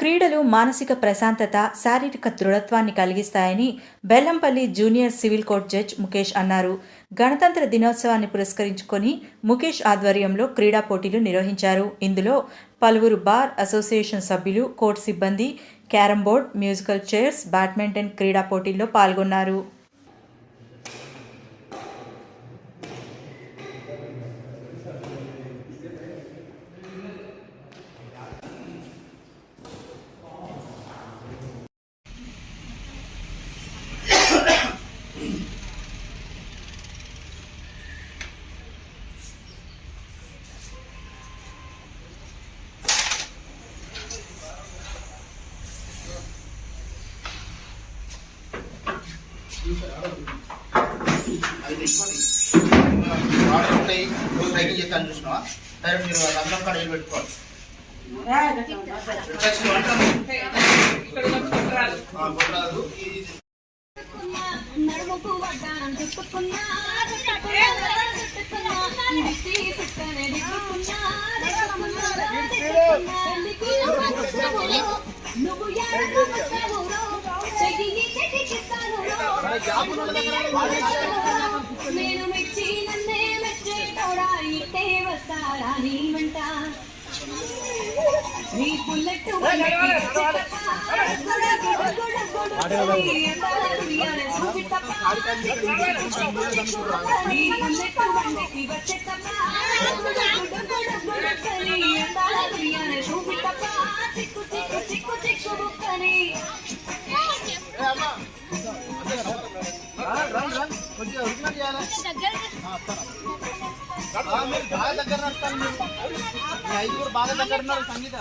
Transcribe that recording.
క్రీడలు మానసిక ప్రశాంతత, శారీరక దృఢత్వాన్ని కలిగిస్తాయని Bellampalli junior civil court judge Mukesh అన్నారు. గణతంత్ర దినోత్సవాన్ని పురస్కరించుకొని ముఖేష్ ఆధ్వర్యంలో క్రీడా పోటీలు నిర్వహించారు. ఇందులో పలువురు బార్ అసోసియేషన్ సభ్యులు, కోర్టు సిబ్బంది carrom board, musical chairs, badminton క్రీడా పోటీల్లో పాల్గొన్నారు. సైకిల్ చేస్తాను చూసినావా సరే మీరు రంగం కాడ వెళ్ళి పెట్టుకోవాలి. నేను మెచ్చి నన్నే మెచ్చే తోడా ఇట్టే వస్తారా నీ వెంట నీ బుల్లెట్ చిక్కు చిక్కు చిక్కు చిక్కు బుక్కని బాగా దగ్గర నడుస్తాను. 5 బాగా దగ్గర ఉన్నారు సంగీత.